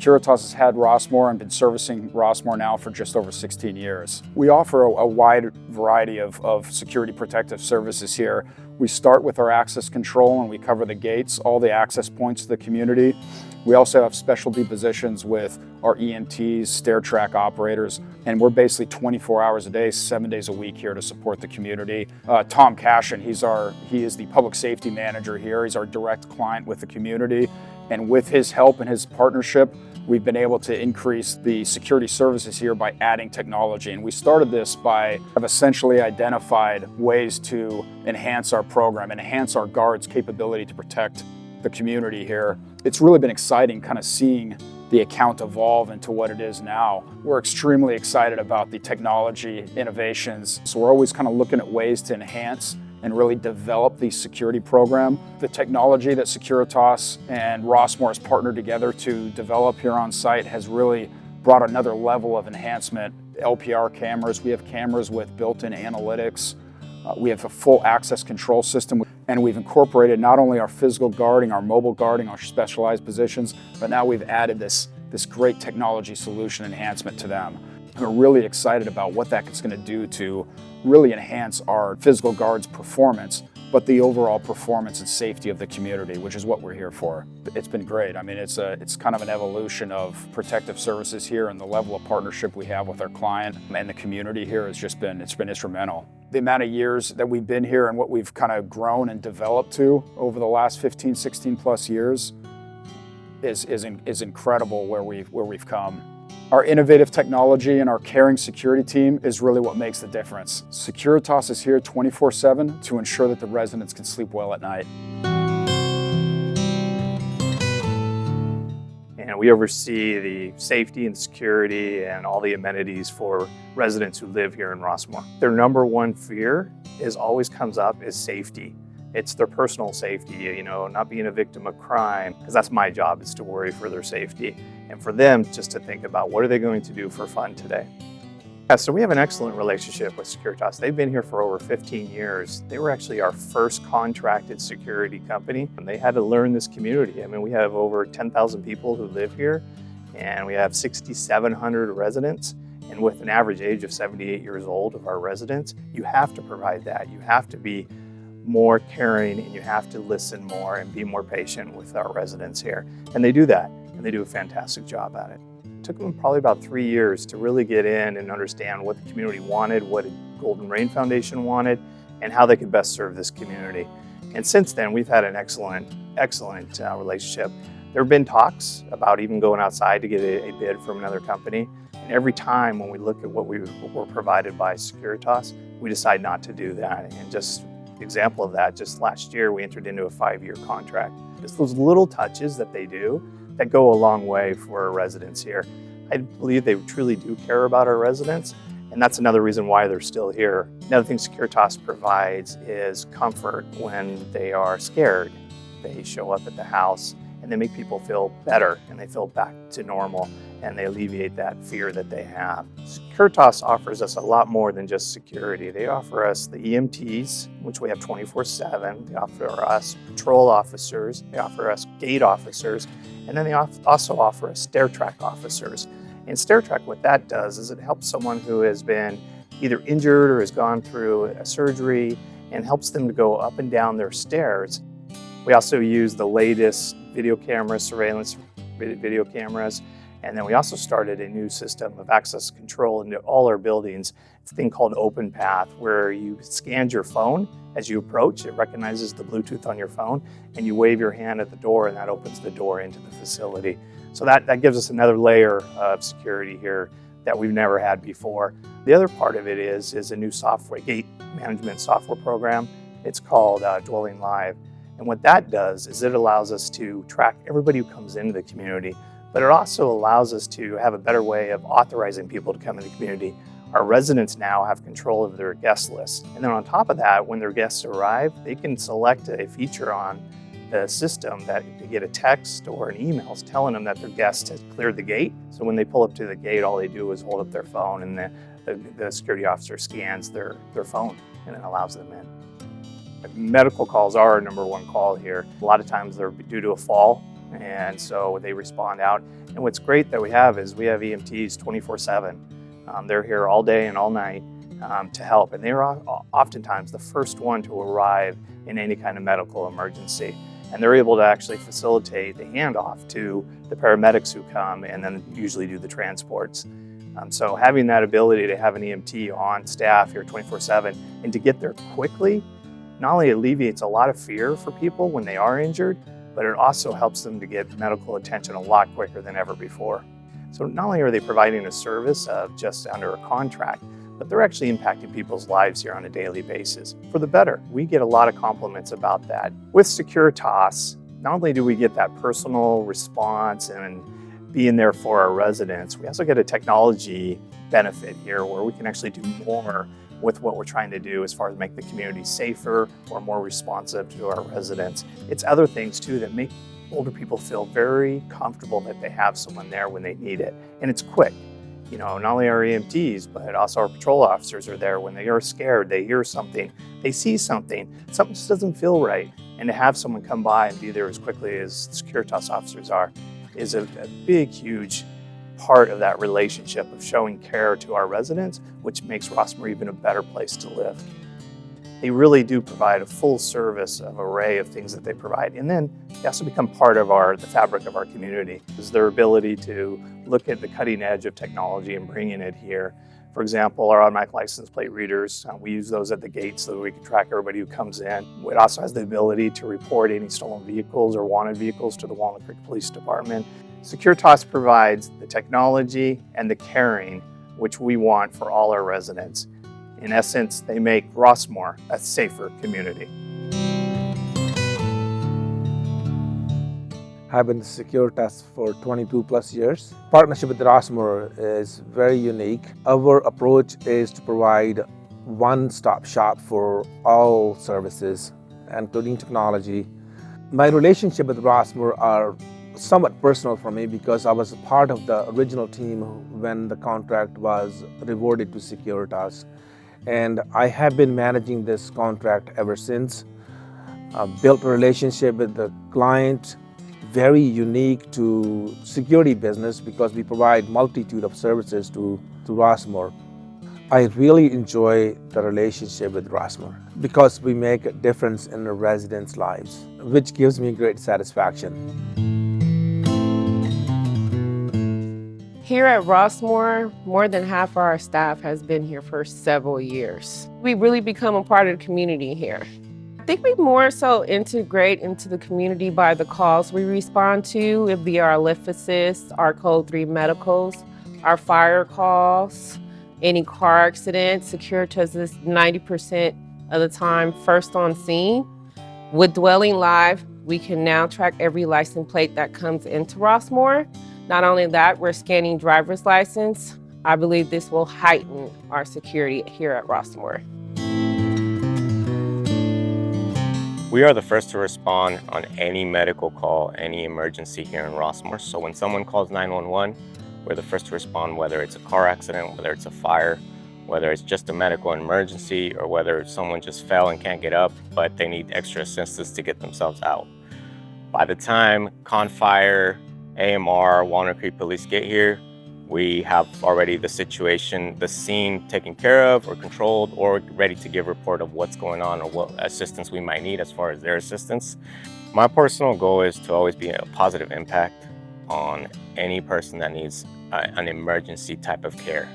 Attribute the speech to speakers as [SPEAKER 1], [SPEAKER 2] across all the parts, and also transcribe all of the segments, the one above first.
[SPEAKER 1] Securitas has had Rossmoor and been servicing Rossmoor now for just over 16 years. We offer a wide variety of security protective services here. We start with our access control and we cover the gates, all the access points to the community. We also have specialty positions with our EMTs, stair track operators, and we're basically 24 hours a day, 7 days a week here to support the community. Tom Cashin, he is the public safety manager here. He's our direct client with the community. And with his help and his partnership, we've been able to increase the security services here by adding technology. And we started this by essentially identified ways to enhance our program, enhance our guards' capability to protect the community here. It's really been exciting kind of seeing the account evolve into what it is now. We're extremely excited about the technology innovations. So we're always kind of looking at ways to enhance and really develop the security program. The technology that Securitas and Rossmoor has partnered together to develop here on site has really brought another level of enhancement. LPR cameras, we have cameras with built-in analytics. We have a full access control system, and we've incorporated not only our physical guarding, our mobile guarding, our specialized positions, but now we've added this great technology solution enhancement to them. We're really excited about what that's going to do to really enhance our physical guards' performance, but the overall performance and safety of the community, which is what we're here for. It's been great. I mean, it's kind of an evolution of protective services here, and the level of partnership we have with our client and the community here has just been, it's been instrumental. The amount of years that we've been here and what we've kind of grown and developed to over the last 15, 16 plus years is incredible where we've come. Our innovative technology and our caring security team is really what makes the difference. Securitas is here 24/7 to ensure that the residents can sleep well at night.
[SPEAKER 2] And we oversee the safety and security and all the amenities for residents who live here in Rossmoor. Their number one fear always comes up is safety. It's their personal safety, not being a victim of crime, because that's my job, is to worry for their safety. And for them, just to think about what are they going to do for fun today. Yeah, so we have an excellent relationship with Securitas. They've been here for over 15 years. They were actually our first contracted security company, and they had to learn this community. I mean, we have over 10,000 people who live here, and we have 6,700 residents. And with an average age of 78 years old of our residents, you have to provide that. You have to be more caring, and you have to listen more and be more patient with our residents here. And they do that, and they do a fantastic job at it. It took them probably about 3 years to really get in and understand what the community wanted, what Golden Rain Foundation wanted, and how they could best serve this community. And since then, we've had an excellent relationship. There have been talks about even going outside to get a bid from another company. And every time when we look at what were provided by Securitas, we decide not to do that. And just example of that, just last year, we entered into a 5-year contract. Just those little touches that they do that go a long way for our residents here. I believe they truly do care about our residents, and that's another reason why they're still here. Another thing Securitas provides is comfort when they are scared. They show up at the house and they make people feel better, and they feel back to normal, and they alleviate that fear that they have. Securitas offers us a lot more than just security. They offer us the EMTs, which we have 24/7. They offer us patrol officers. They offer us gate officers. And then they also offer us stair track officers. And stair track, what that does is it helps someone who has been either injured or has gone through a surgery and helps them to go up and down their stairs. We also use the latest video cameras, surveillance video cameras. And then we also started a new system of access control into all our buildings. It's a thing called Open Path, where you scan your phone as you approach. It recognizes the Bluetooth on your phone, and you wave your hand at the door, and that opens the door into the facility. So that gives us another layer of security here that we've never had before. The other part of it is a new software, gate management software program. It's called Dwelling Live. And what that does is it allows us to track everybody who comes into the community, but it also allows us to have a better way of authorizing people to come in the community. Our residents now have control of their guest list. And then on top of that, when their guests arrive, they can select a feature on the system that they get a text or an email telling them that their guest has cleared the gate. So when they pull up to the gate, all they do is hold up their phone, and the security officer scans their phone and then allows them in. Medical calls are our number one call here. A lot of times they're due to a fall And so they respond out. And what's great that we have is we have EMTs 24/7. They're here all day and all night to help. And they're oftentimes the first one to arrive in any kind of medical emergency. And they're able to actually facilitate the handoff to the paramedics who come and then usually do the transports. So having that ability to have an EMT on staff here 24/7 and to get there quickly not only alleviates a lot of fear for people when they are injured, but it also helps them to get medical attention a lot quicker than ever before. So not only are they providing a service of just under a contract, but they're actually impacting people's lives here on a daily basis for the better. We get a lot of compliments about that. With Securitas, not only do we get that personal response and being there for our residents, we also get a technology benefit here where we can actually do more with what we're trying to do as far as make the community safer or more responsive to our residents. It's other things too that make older people feel very comfortable that they have someone there when they need it. And it's quick. You know, not only our EMTs, but also our patrol officers are there when they are scared, they hear something, they see something just doesn't feel right. And to have someone come by and be there as quickly as Securitas officers are is a big, huge part of that relationship of showing care to our residents, which makes Rossmoor even a better place to live. They really do provide a full service of array of things that they provide. And then they also become part of the fabric of our community. Is their ability to look at the cutting edge of technology and bringing it here. For example, our automatic license plate readers, we use those at the gate so that we can track everybody who comes in. It also has the ability to report any stolen vehicles or wanted vehicles to the Walnut Creek Police Department. Securitas provides the technology and the caring which we want for all our residents. In essence, they make Rossmoor a safer community.
[SPEAKER 3] I've been with Securitas for 22 plus years. Partnership with Rossmoor is very unique. Our approach is to provide one-stop shop for all services, including technology. My relationship with Rossmoor are somewhat personal for me because I was a part of the original team when the contract was rewarded to Securitas. And I have been managing this contract ever since. I've built a relationship with the client, very unique to security business because we provide multitude of services to Rossmoor. I really enjoy the relationship with Rossmoor because we make a difference in the residents' lives, which gives me great satisfaction.
[SPEAKER 4] Here at Rossmoor, more than half of our staff has been here for several years. We really become a part of the community here. I think we more so integrate into the community by the calls we respond to. It'd be our lift assist, our code 3 medicals, our fire calls, any car accidents. Securitas is 90% of the time first on scene. With Dwelling Live, we can now track every license plate that comes into Rossmoor. Not only that, we're scanning driver's license. I believe this will heighten our security here at Rossmoor.
[SPEAKER 5] We are the first to respond on any medical call, any emergency here in Rossmoor. So when someone calls 911, we're the first to respond, whether it's a car accident, whether it's a fire, whether it's just a medical emergency, or whether someone just fell and can't get up, but they need extra assistance to get themselves out. By the time Confire, AMR, Walnut Creek Police get here, we have already the situation, the scene taken care of or controlled or ready to give a report of what's going on or what assistance we might need as far as their assistance. My personal goal is to always be a positive impact on any person that needs an emergency type of care.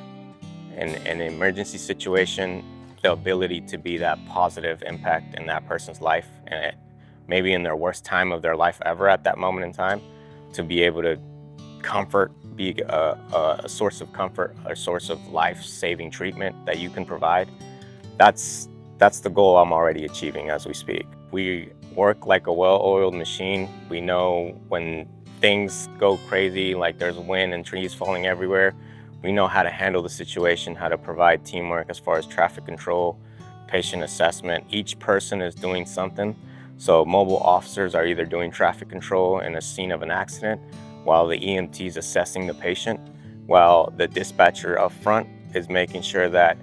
[SPEAKER 5] In an emergency situation, the ability to be that positive impact in that person's life, and maybe in their worst time of their life ever at that moment in time, to be able to comfort, be a source of comfort, a source of life-saving treatment that you can provide. That's the goal I'm already achieving as we speak. We work like a well-oiled machine. We know when things go crazy, like there's wind and trees falling everywhere, we know how to handle the situation, how to provide teamwork as far as traffic control, patient assessment. Each person is doing something. So mobile officers are either doing traffic control in a scene of an accident, while the EMT is assessing the patient, while the dispatcher up front is making sure that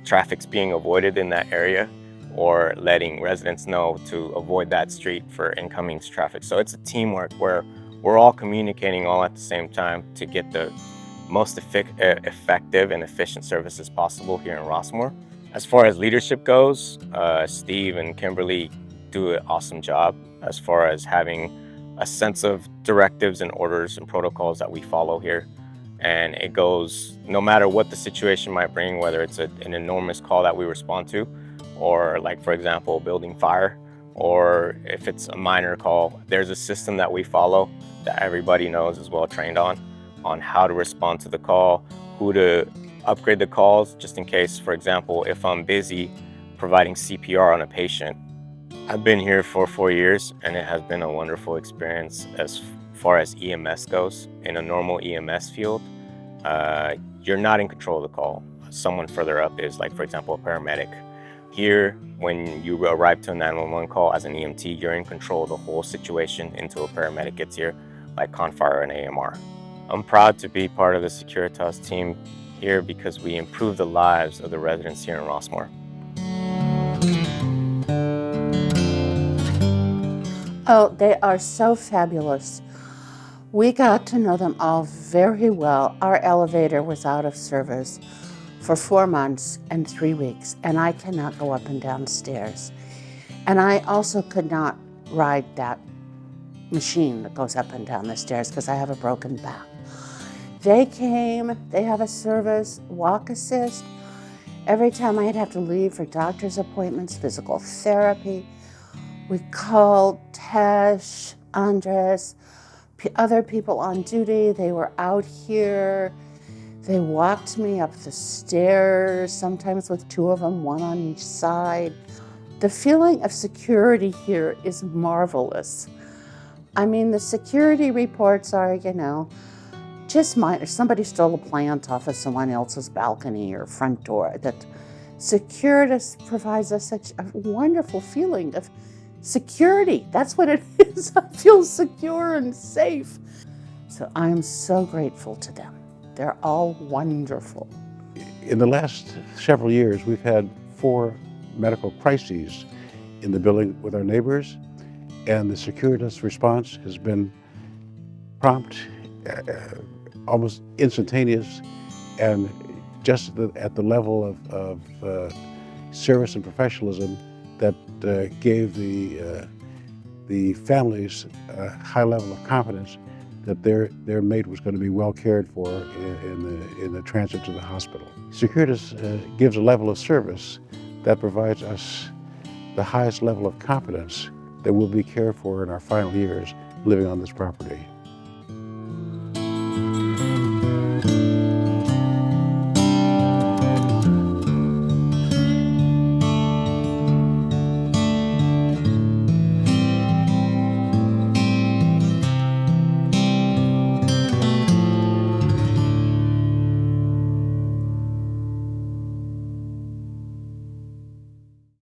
[SPEAKER 5] traffic's being avoided in that area or letting residents know to avoid that street for incoming traffic. So it's a teamwork where we're all communicating all at the same time to get the most effective and efficient services possible here in Rossmoor. As far as leadership goes, Steve and Kimberly do an awesome job as far as having a sense of directives and orders and protocols that we follow here. And it goes no matter what the situation might bring, whether it's an enormous call that we respond to, or like, for example, building fire, or if it's a minor call, there's a system that we follow that everybody knows is well trained on how to respond to the call, who to upgrade the calls, just in case, for example, if I'm busy providing CPR on a patient. I've been here for 4 years, and it has been a wonderful experience as far as EMS goes. In a normal EMS field, you're not in control of the call. Someone further up is, like, for example, a paramedic. Here, when you arrive to a 911 call as an EMT, you're in control of the whole situation until a paramedic gets here, like Confire and AMR. I'm proud to be part of the Securitas team here because we improve the lives of the residents here in Rossmoor.
[SPEAKER 6] Oh, they are so fabulous. We got to know them all very well. Our elevator was out of service for 4 months and 3 weeks, and I cannot go up and down stairs. And I also could not ride that machine that goes up and down the stairs because I have a broken back. They came, they have a service, walk assist. Every time I'd have to leave for doctor's appointments, physical therapy, we called Tesh, Andres, other people on duty. They were out here. They walked me up the stairs, sometimes with 2 of them, 1 on each side. The feeling of security here is marvelous. I mean, the security reports are, just minor. Somebody stole a plant off of someone else's balcony or front door. That Securitas provides us such a wonderful feeling of security. That's what it is. I feel secure and safe. So I'm so grateful to them. They're all wonderful.
[SPEAKER 7] In the last several years, we've had 4 medical crises in the building with our neighbors, and the Securitas response has been prompt, almost instantaneous, and just at the level of service and professionalism that gave the families a high level of confidence that their mate was going to be well cared for in the transit to the hospital. Securitas gives a level of service that provides us the highest level of confidence that we'll be cared for in our final years living on this property.